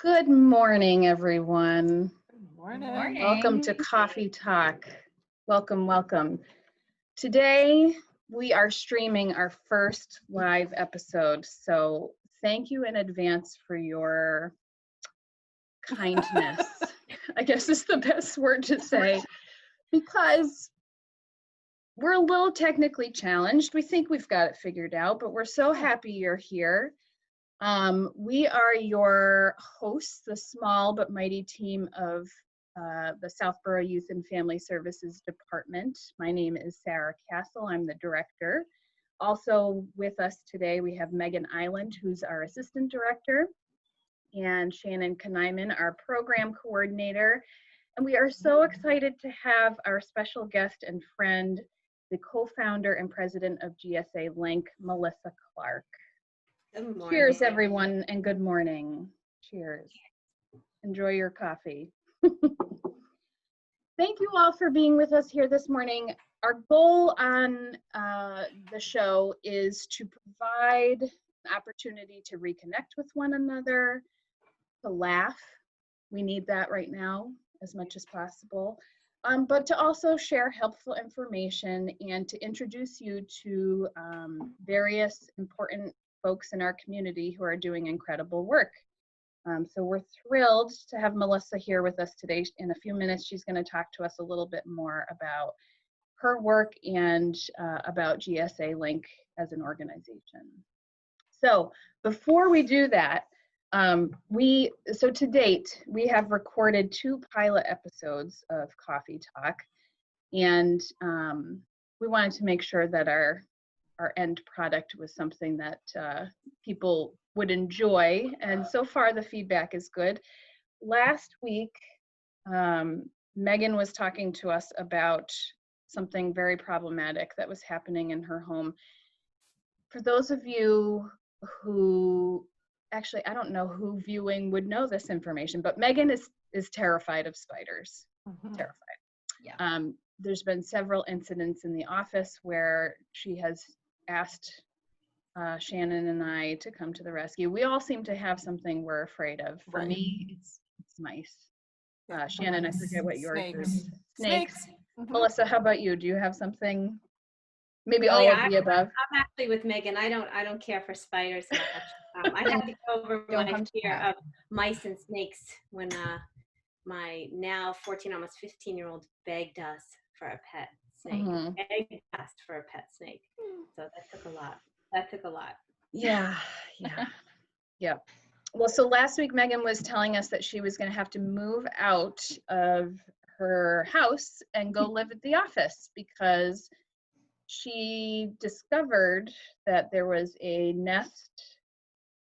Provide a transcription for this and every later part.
Good morning, everyone. Good morning. Good morning. Welcome to Coffee Talk. Welcome, welcome. Today, we are streaming our first live episode, so thank you in advance for your kindness. I guess is the best word to say, because we're a little technically challenged. We think we've got it figured out, but we're so happy you're here. We are your hosts, the small but mighty team of the Southborough Youth and Family Services Department. My name is Sarah Castle. I'm the director. Also with us today, we have Megan Island, who's our assistant director, and Shannon Knyman, our program coordinator. And we are so excited to have our special guest and friend, the co-founder and president of GSA Link, Melissa Clark. Good morning. Cheers, everyone, and good morning. Cheers. Enjoy your coffee. Thank you all for being with us here this morning. Our goal on the show is to provide an opportunity to reconnect with one another, to laugh. We need that right now as much as possible. But to also share helpful information and to introduce you to various important folks in our community who are doing incredible work. So we're thrilled to have Melissa here with us today. In a few minutes, she's going to talk to us a little bit more about her work and about GSA Link as an organization. So before we do that, so to date, we have recorded 2 pilot episodes of Coffee Talk, and we wanted to make sure that our end product was something that people would enjoy, and so far the feedback is good. Last week, Megan was talking to us about something very problematic that was happening in her home. For those of you who, actually, I don't know who viewing would know this information, but Megan is terrified of spiders, terrified. Yeah. There's been several incidents in the office where she has asked Shannon and I to come to the rescue. We all seem to have something we're afraid of. For me, it's mice. Shannon, I forget what yours is. Snakes. Melissa, how about you? Do you have something? Maybe all of the above. I'm actually with Megan. I don't care for spiders much. I had to go over my fear of mice and snakes when my now 14, almost 15-year-old begged us for a pet snake. Begged us for a pet snake. So that took a lot. Yeah. Well, so last week Megan was telling us that she was going to have to move out of her house and go live at the office because she discovered that there was a nest,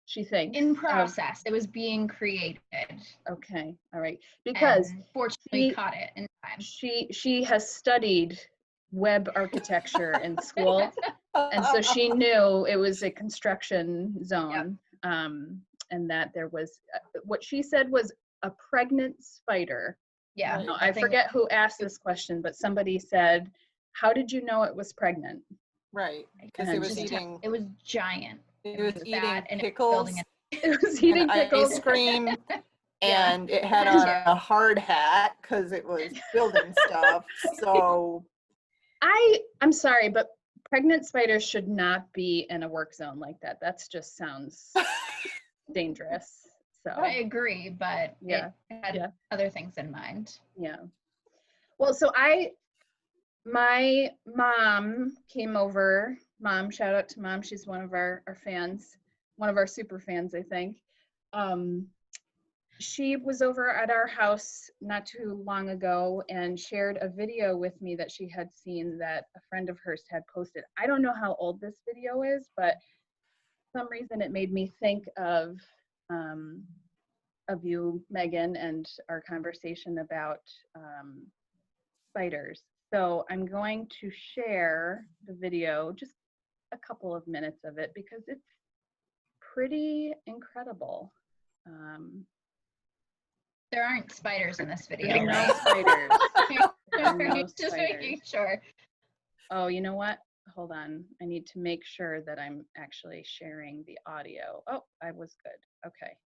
she thinks. In process. It was being created. Okay, all right. Because fortunately caught it in time. She has studied web architecture in school, and so she knew it was a construction zone. Yep. And that there was, what she said was a pregnant spider. Yeah. Now, I forget who asked this question, but somebody said, how did you know it was pregnant? Right, because it was eating. It was giant. It was eating and pickles. It was eating pickles. Ice cream, and it had on a hard hat because it was building stuff. So, I'm sorry, but pregnant spiders should not be in a work zone like that. That's just sounds dangerous. So I agree, but yeah, it had other things in mind. Yeah. Well, so my mom came over. Mom, shout out to Mom. She's one of our fans, one of our super fans, I think. She was over at our house not too long ago and shared a video with me that she had seen that a friend of hers had posted. I don't know how old this video is, but for some reason it made me think of you, Megan, and our conversation about spiders. So I'm going to share the video, just a couple of minutes of it, because it's pretty incredible. There aren't spiders in this video. There are no spiders. Just making sure. Oh, you know what? Hold on. I need to make sure that I'm actually sharing the audio. Oh, I was good. Okay.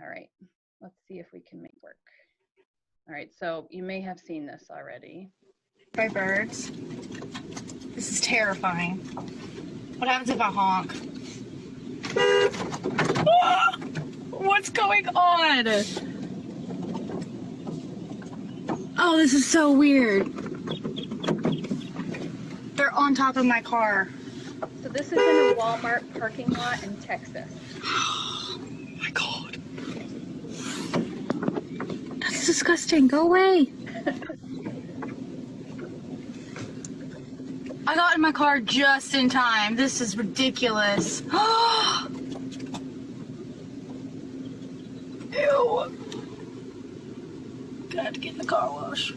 All right, let's see if we can make work. All right, so you may have seen this already. By birds. This is terrifying. What happens if I honk? What's going on? Oh, this is so weird. They're on top of my car. So this is in a Walmart parking lot in Texas. Oh my God. That's disgusting. Go away. I got in my car just in time. This is ridiculous. Ew. Gonna have to get in the car wash.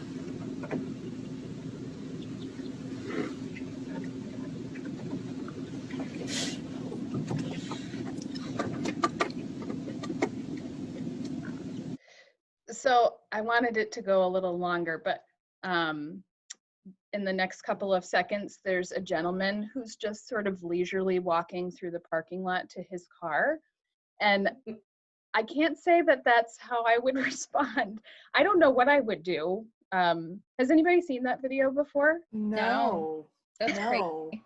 So I wanted it to go a little longer, but in the next couple of seconds, there's a gentleman who's just sort of leisurely walking through the parking lot to his car. And I can't say that that's how I would respond. I don't know what I would do. Has anybody seen that video before? No. That's No. crazy.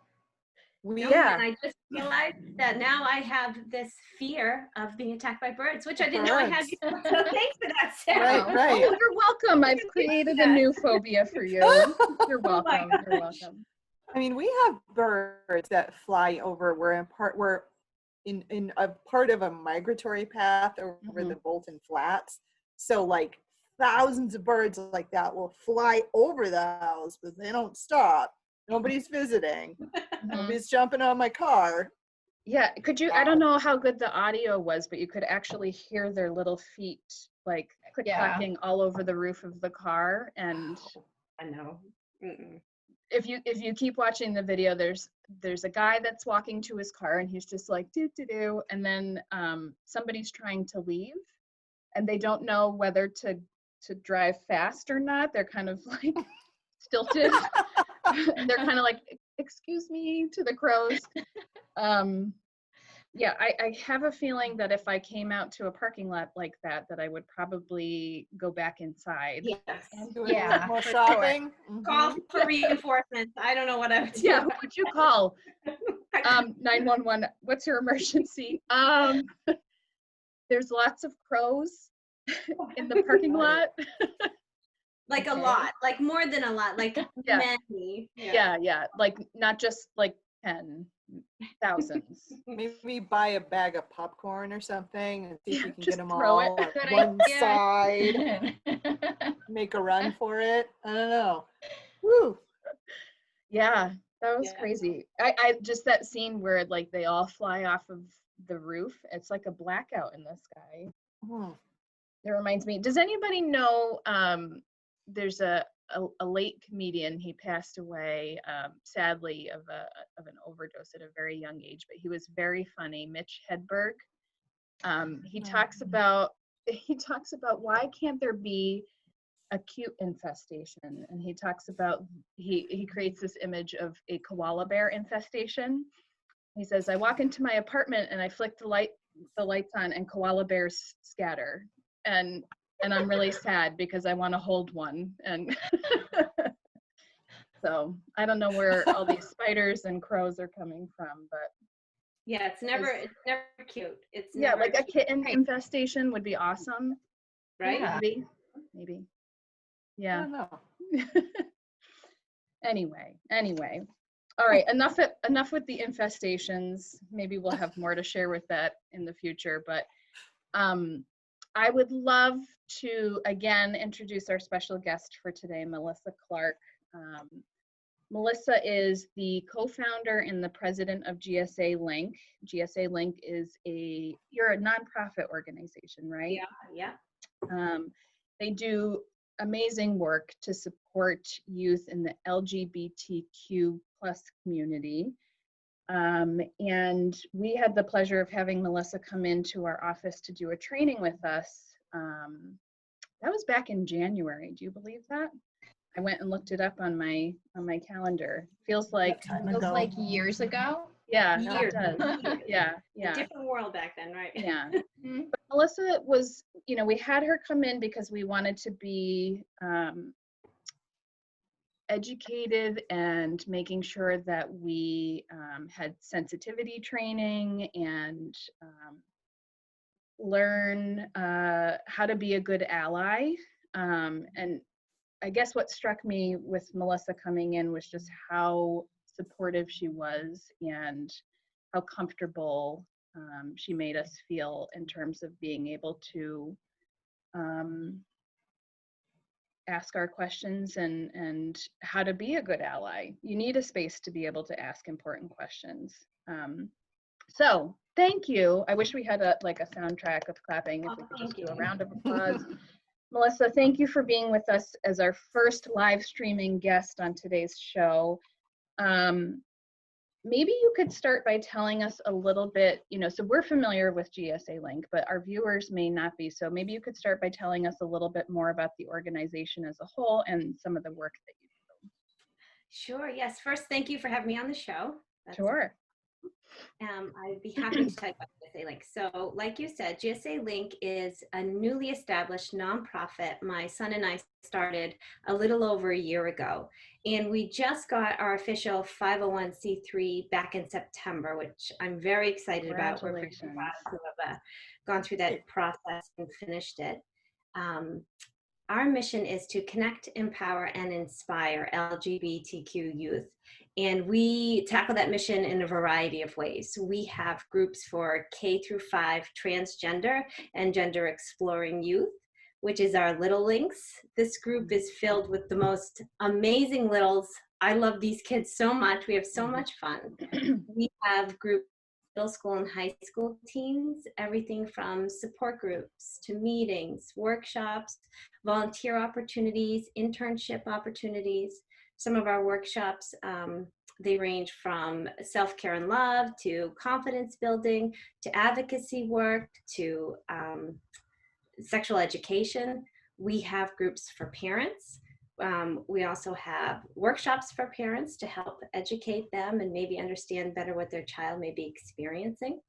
Yeah. And I just realized that now I have this fear of being attacked by birds, which I didn't know I had. Birds. before. So thanks for that, Sarah. Right, right. Oh, you're welcome. I've created a new phobia for you. You're Oh my welcome. You're welcome. I mean, we have birds that fly over. We're in a part of a migratory path over the Bolton Flats. So like thousands of birds like that will fly over the house, but they don't stop. Nobody's visiting. Nobody's jumping on my car. Yeah, could you, I don't know how good the audio was, but you could actually hear their little feet like click-clacking all over the roof of the car. And I know. if you keep watching the video, there's a guy that's walking to his car and he's just like doo doo doo, and then somebody's trying to leave and they don't know whether to drive fast or not. They're kind of like stilted. They're kind of like, excuse me, to the crows. Yeah, I have a feeling that if I came out to a parking lot like that I would probably go back inside. Yes. And do a Yeah, little more for shopping. Call for reinforcements. I don't know what I would do. Yeah, who would you call? 911, what's your emergency? There's lots of crows in the parking lot. Like a lot, like more than a lot, like many. Yeah, like not just like 10, thousands. Maybe buy a bag of popcorn or something and see if you can Just get them throw it. all at Good one idea. side. Make a run for it. I don't know. Woo. Yeah, that was Yeah. crazy. I just that scene where like they all fly off of the roof. It's like a blackout in the sky. Hmm. It reminds me, does anybody know, there's a late comedian, he passed away, sadly, of an overdose at a very young age, but he was very funny, Mitch Hedberg. He talks about why can't there be a cute infestation, and he talks about, he creates this image of a koala bear infestation. He says, I walk into my apartment and I flick the lights on and koala bears scatter. And I'm really sad because I want to hold one. And so I don't know where all these spiders and crows are coming from, but Yeah, it's never cute. It's yeah, never like a cute, kitten infestation would be awesome. right? Yeah. Maybe. I Yeah. don't know. Anyway. All right, enough with the infestations. Maybe we'll have more to share with that in the future, but I would love to again introduce our special guest for today, Melissa Clark. Melissa is the co-founder and the president of GSA Link. GSA Link is you're a nonprofit organization, right? Yeah. They do amazing work to support youth in the LGBTQ+ community. And we had the pleasure of having Melissa come into our office to do a training with us. That was back in January. Do you believe that? I went and looked it up on my calendar. Feels like Time Feels ago. like years ago. Yeah, it Years. does. Yeah, A yeah. different world back then, right? Yeah. But Melissa was, we had her come in because we wanted to be educated and making sure that we had sensitivity training and learn how to be a good ally. And I guess what struck me with Melissa coming in was just how supportive she was and how comfortable she made us feel in terms of being able to ask our questions and how to be a good ally. You need a space to be able to ask important questions. So thank you. I wish we had a soundtrack of clapping. If we could just do a round of applause. Melissa, thank you for being with us as our first live streaming guest on today's show. Maybe you could start by telling us a little bit, so we're familiar with GSA Link, but our viewers may not be. So maybe you could start by telling us a little bit more about the organization as a whole and some of the work that you do. Sure. Yes. First, thank you for having me on the show. Sure. I'd be happy to talk about GSA Link. So like you said, GSA Link is a newly established nonprofit my son and I started a little over a year ago. And we just got our official 501c3 back in September, which I'm very excited about. We're very proud to have gone through that process and finished it. Our mission is to connect, empower, and inspire LGBTQ youth. And we tackle that mission in a variety of ways. We have groups for K through 5 transgender and gender exploring youth, which is our Little Links. This group is filled with the most amazing littles. I love these kids so much. We have so much fun. We have groups middle school and high school teens, everything from support groups to meetings, workshops, volunteer opportunities, internship opportunities. Some of our workshops, they range from self-care and love to confidence building, to advocacy work, to sexual education. We have groups for parents. We also have workshops for parents to help educate them and maybe understand better what their child may be experiencing.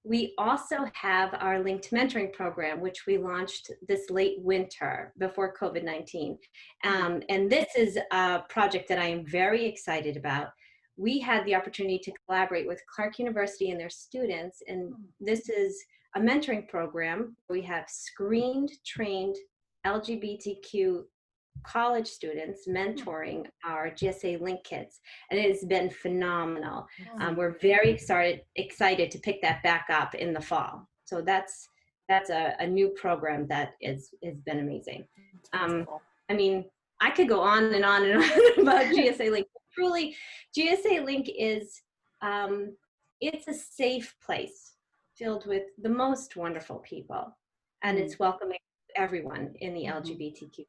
We also have our linked mentoring program, which we launched this late winter before COVID-19. And this is a project that I am very excited about. We had the opportunity to collaborate with Clark University and their students. And this is a mentoring program. We have screened, trained LGBTQ college students mentoring our GSA Link kids, and it has been phenomenal. We're very excited to pick that back up in the fall. So that's a new program that has been amazing. I mean, I could go on and on and on about GSA Link. Truly, GSA Link is it's a safe place filled with the most wonderful people, and it's welcoming everyone in the LGBTQ.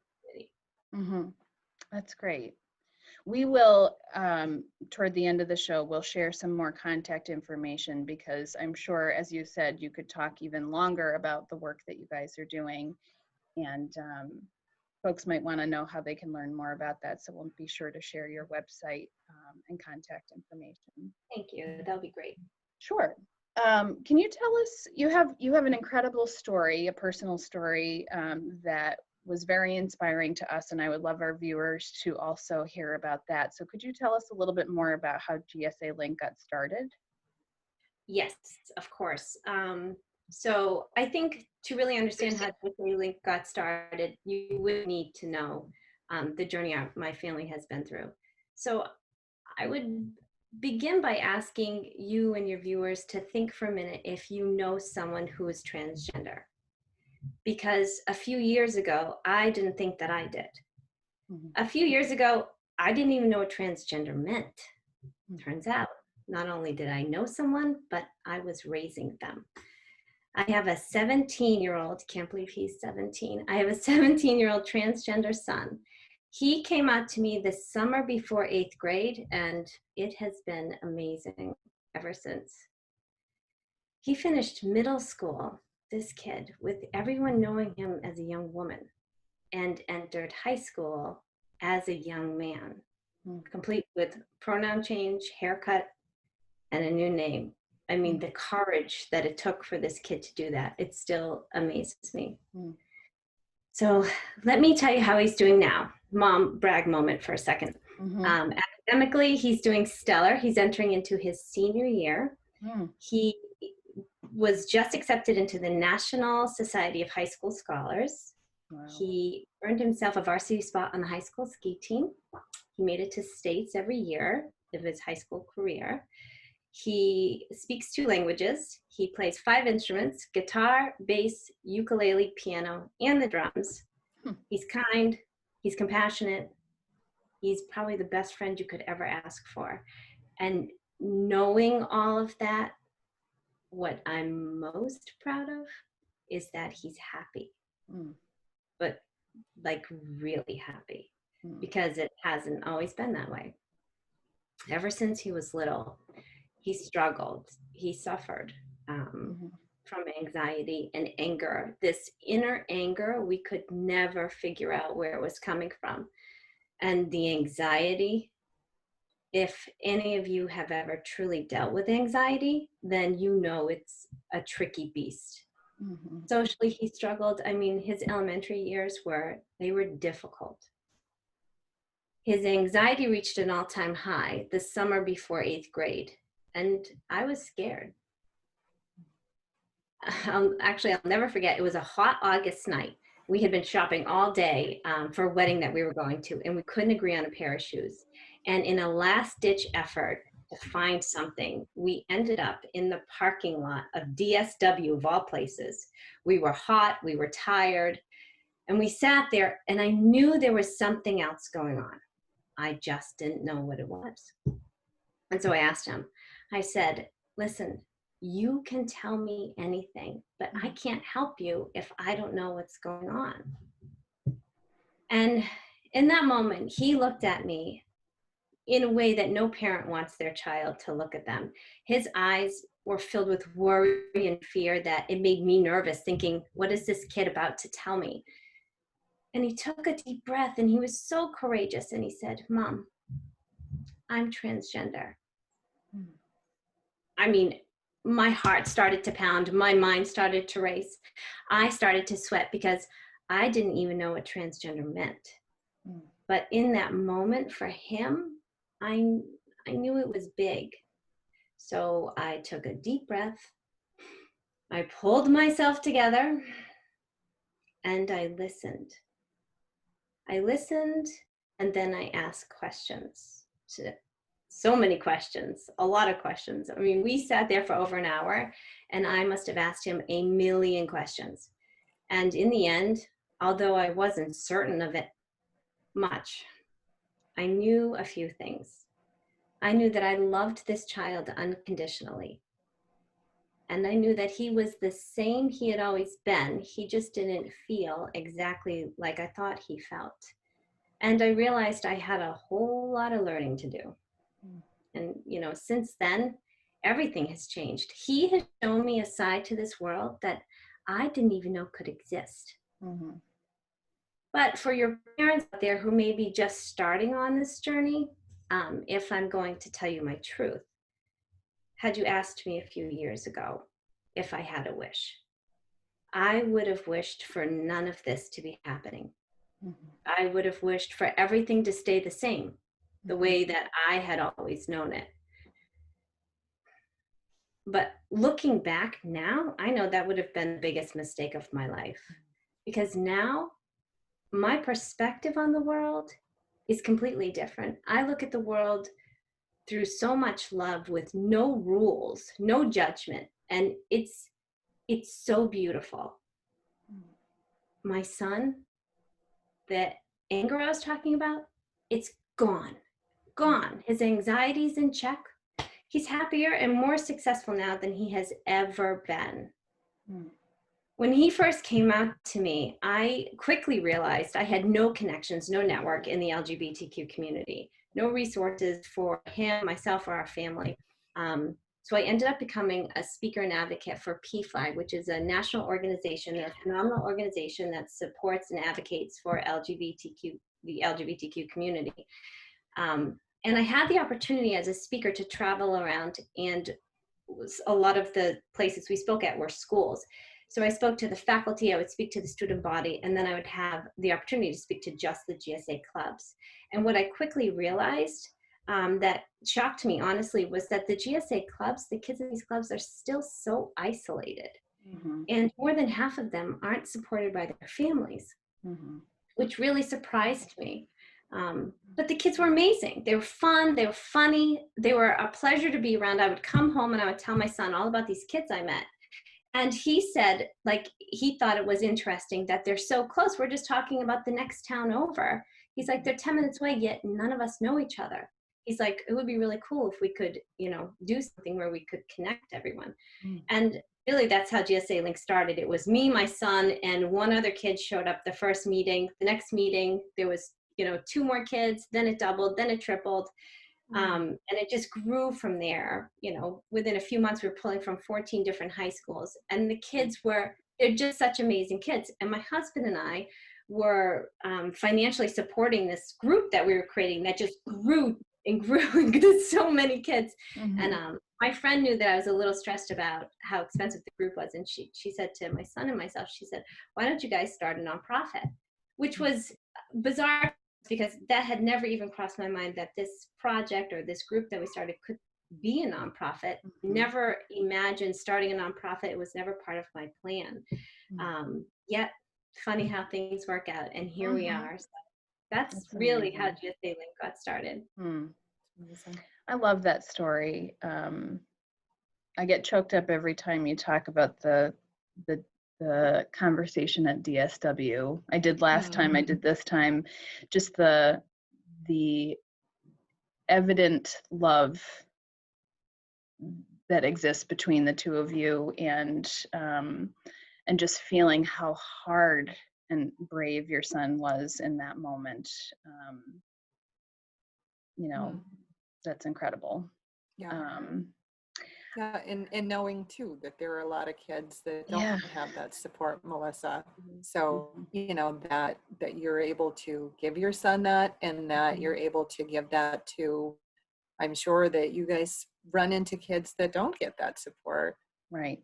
That's great. We will, toward the end of the show, we'll share some more contact information because I'm sure, as you said, you could talk even longer about the work that you guys are doing. And folks might want to know how they can learn more about that. So we'll be sure to share your website and contact information. Thank you. That'll be great. Sure. Can you tell us, you have an incredible story, a personal story that was very inspiring to us, and I would love our viewers to also hear about that. So could you tell us a little bit more about how GSA Link got started? Yes, of course. So I think to really understand how GSA Link got started, you would need to know the journey my family has been through. So I would begin by asking you and your viewers to think for a minute if you know someone who is transgender. Because a few years ago, I didn't think that I did. A few years ago, I didn't even know what transgender meant. Turns out, not only did I know someone, but I was raising them. I have a 17-year-old, can't believe he's 17. I have a 17-year-old transgender son. He came out to me this summer before 8th grade, and it has been amazing ever since. He finished middle school, this kid, with everyone knowing him as a young woman, and entered high school as a young man, complete with pronoun change, haircut, and a new name. I mean, the courage that it took for this kid to do that, it still amazes me. So let me tell you how he's doing now. Mom brag moment for a second. Academically, he's doing stellar. He's entering into his senior year. He was just accepted into the National Society of High School Scholars. Wow. He earned himself a varsity spot on the high school ski team. He made it to states every year of his high school career. He speaks 2 languages. He plays 5 instruments: guitar, bass, ukulele, piano, and the drums. He's kind. He's compassionate. He's probably the best friend you could ever ask for. And knowing all of that, what I'm most proud of is that he's happy, but like really happy, because it hasn't always been that way. Ever since he was little, he struggled, he suffered from anxiety and anger. This inner anger, we could never figure out where it was coming from. And the anxiety, if any of you have ever truly dealt with anxiety, then you know it's a tricky beast. Socially, he struggled. I mean, his elementary years were difficult. His anxiety reached an all-time high the summer before 8th grade, and I was scared. Actually, I'll never forget, it was a hot August night. We had been shopping all day for a wedding that we were going to, and we couldn't agree on a pair of shoes. And in a last-ditch effort to find something, we ended up in the parking lot of DSW, of all places. We were hot, we were tired, and we sat there, and I knew there was something else going on. I just didn't know what it was. And so I asked him, I said, listen, you can tell me anything, but I can't help you if I don't know what's going on. And in that moment, he looked at me in a way that no parent wants their child to look at them. His eyes were filled with worry and fear that it made me nervous, thinking, what is this kid about to tell me? And he took a deep breath, and he was so courageous, and he said, Mom, I'm transgender. I mean, my heart started to pound, my mind started to race. I started to sweat because I didn't even know what transgender meant. But in that moment for him, I knew it was big. So I took a deep breath, I pulled myself together, and I listened. I listened, and then I asked questions. So many questions, a lot of questions. I mean, we sat there for over an hour, and I must have asked him a million questions. And in the end, although I wasn't certain of it much, I knew a few things. I knew that I loved this child unconditionally. And I knew that he was the same he had always been. He just didn't feel exactly like I thought he felt. And I realized I had a whole lot of learning to do. And, you know, since then, everything has changed. He has shown me a side to this world that I didn't even know could exist. But for your parents out there who may be just starting on this journey, if I'm going to tell you my truth, had you asked me a few years ago if I had a wish, I would have wished for none of this to be happening. I would have wished for everything to stay the same, the way that I had always known it. But looking back now, I know that would have been the biggest mistake of my life, because now my perspective on the world is completely different. I look at the world through so much love, with no rules, no judgment, and it's so beautiful. My son, the anger I was talking about, it's gone. His anxiety's in check. He's happier and more successful now than he has ever been. When he first came out to me, I quickly realized I had no connections, no network in the LGBTQ community, no resources for him, myself, or our family. So I ended up becoming a speaker and advocate for PFLAG, which is a national organization, a phenomenal organization that supports and advocates for the LGBTQ community. And I had the opportunity as a speaker to travel around, and a lot of the places we spoke at were schools. So I spoke to the faculty, I would speak to the student body, and then I would have the opportunity to speak to just the GSA clubs. And what I quickly realized that shocked me, honestly, was that the GSA clubs, the kids in these clubs are still so isolated. Mm-hmm. And more than half of them aren't supported by their families, Mm-hmm. which really surprised me. But the kids were amazing. They were fun. They were funny. They were a pleasure to be around. I would come home and I would tell my son all about these kids I met. And he said, like, he thought it was interesting that they're so close. We're just talking about the next town over. He's like, they're 10 minutes away, yet none of us know each other. He's like, it would be really cool if we could, you know, do something where we could connect everyone. Mm. And really, that's how GSA Link started. It was me, my son, and one other kid showed up the first meeting. The next meeting, there was, you know, 2 more kids, then it doubled, then it tripled. And it just grew from there. You know, within a few months, we were pulling from 14 different high schools. And the kids they're just such amazing kids. And my husband and I were financially supporting this group that we were creating that just grew and grew and grew so many kids. Mm-hmm. And my friend knew that I was a little stressed about how expensive the group was. And she said to my son and myself, she said, why don't you guys start a nonprofit? Which was bizarre because that had never even crossed my mind that this project or this group that we started could be a nonprofit. Mm-hmm. Never imagined starting a nonprofit. It was never part of my plan. Yet funny how things work out. And here we are. So that's really amazing. how GSA Link got started. I love that story. I get choked up every time you talk about the conversation at DSW. I did last time, I did this time. Just the evident love that exists between the two of you, and just feeling how hard and brave your son was in that moment. You know, that's incredible. Yeah. Yeah, and knowing too that there are a lot of kids that don't have that support, Melissa. So, you know, that you're able to give your son that, and that you're able to give that to, I'm sure that you guys run into kids that don't get that support. Right.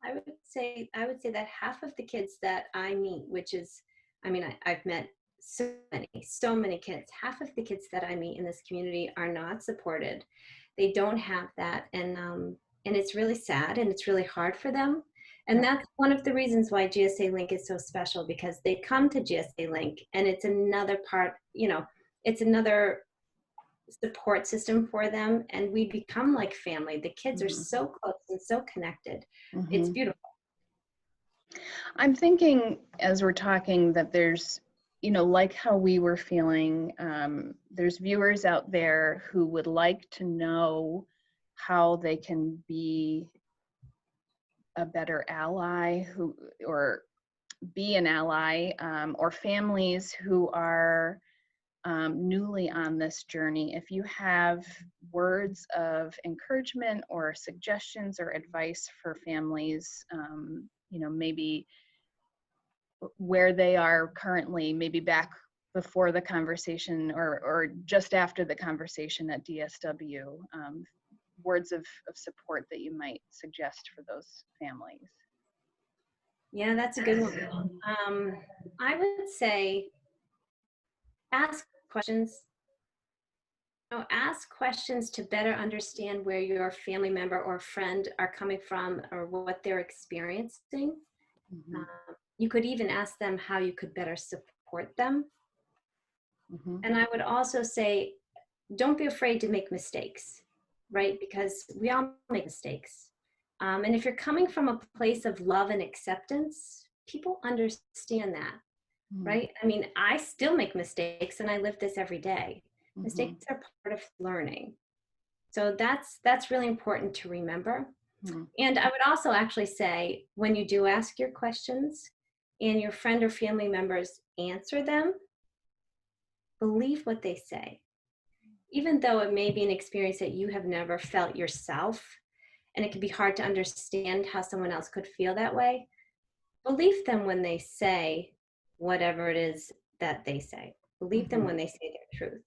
I would say that half of the kids that I meet, which is, I mean, I've met so many kids, half of the kids that I meet in this community are not supported. They don't have that. And it's really sad and it's really hard for them. And that's one of the reasons why GSA Link is so special, because they come to GSA Link and it's another part, you know, it's another support system for them, and we become like family. The kids are so close and so connected. It's beautiful. I'm thinking as we're talking that there's, you know, like how we were feeling, there's viewers out there who would like to know how they can be a better ally, or be an ally, or families who are newly on this journey. If you have words of encouragement or suggestions or advice for families, you know, maybe where they are currently, maybe back before the conversation or just after the conversation at DSW, words of support that you might suggest for those families. Yeah, that's a good one. I would say ask questions. You know, ask questions to better understand where your family member or friend are coming from or what they're experiencing. You could even ask them how you could better support them. And I would also say, don't be afraid to make mistakes, right? Because we all make mistakes. And if you're coming from a place of love and acceptance, people understand that, right? I mean, I still make mistakes and I live this every day. Mistakes are part of learning. So that's really important to remember. And I would also actually say, when you do ask your questions and your friend or family members answer them, believe what they say. Even though it may be an experience that you have never felt yourself, and it can be hard to understand how someone else could feel that way, believe them when they say whatever it is that they say. Believe them when they say their truth.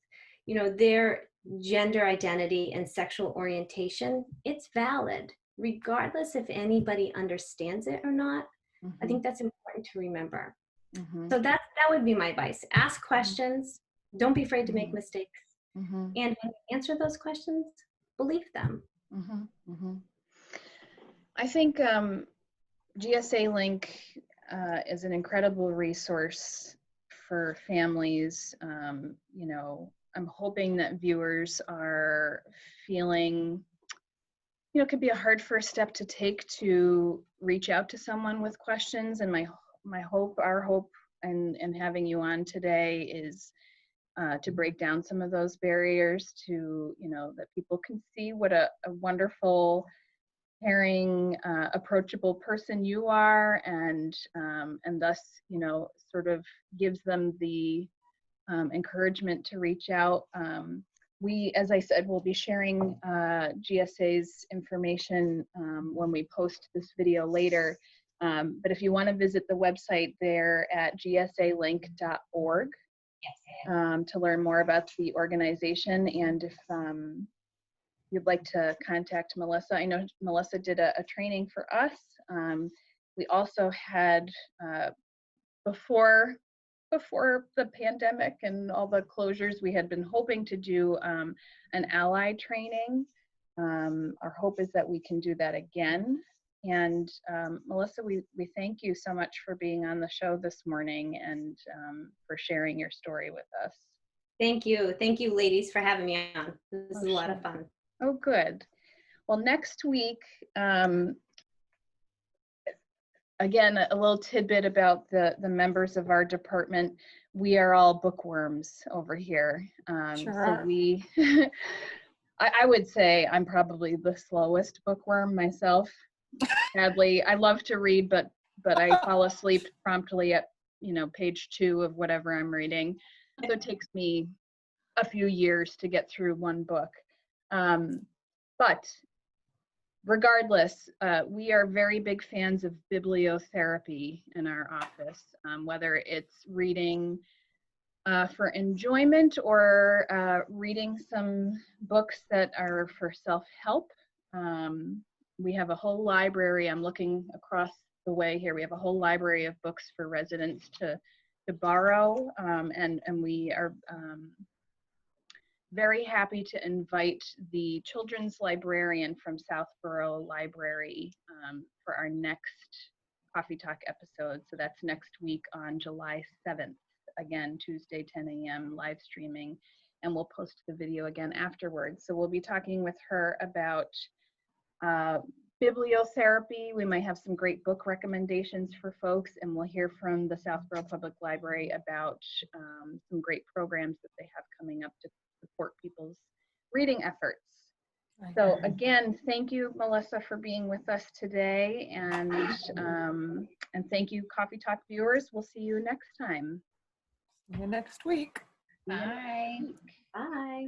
their gender identity and sexual orientation, it's valid, regardless if anybody understands it or not. I think that's important to remember. So that would be my advice. Ask questions. Don't be afraid to make mistakes. And when you answer those questions, believe them. I think GSA Link is an incredible resource for families. I'm hoping that viewers are feeling, it could be a hard first step to take to reach out to someone with questions. And my hope, our hope, and having you on today is to break down some of those barriers, to that people can see what a wonderful, caring, approachable person you are, and thus sort of gives them the encouragement to reach out. We, as I said, will be sharing GSA's information when we post this video later. But if you want to visit the website, they're at gsalink.org to learn more about the organization. And if you'd like to contact Melissa, I know Melissa did a training for us. We also had, before the pandemic and all the closures, we had been hoping to do an ally training. Our hope is that we can do that again. And Melissa, we thank you so much for being on the show this morning and for sharing your story with us. Thank you. Thank you, ladies, for having me on. This is a lot of fun. Oh, good. Well, next week, again, a little tidbit about the members of our department. We are all bookworms over here. So we, I would say I'm probably the slowest bookworm myself. Sadly, I love to read, but I fall asleep promptly at page 2 of whatever I'm reading. So it takes me a few years to get through one book. But regardless, we are very big fans of bibliotherapy in our office, whether it's reading for enjoyment or reading some books that are for self-help. We have a whole library. I'm looking across the way here. We have a whole library of books for residents to borrow, and we are very happy to invite the children's librarian from Southborough Library for our next Coffee Talk episode. So that's next week on July 7th. Again, Tuesday, 10 a.m. live streaming, and we'll post the video again afterwards. So we'll be talking with her about bibliotherapy. We might have some great book recommendations for folks, and we'll hear from the Southborough Public Library about some great programs that they have coming up to support people's reading efforts. So again, thank you, Melissa, for being with us today, and thank you, Coffee Talk viewers. We'll see you next time. See you next week. Bye. Bye.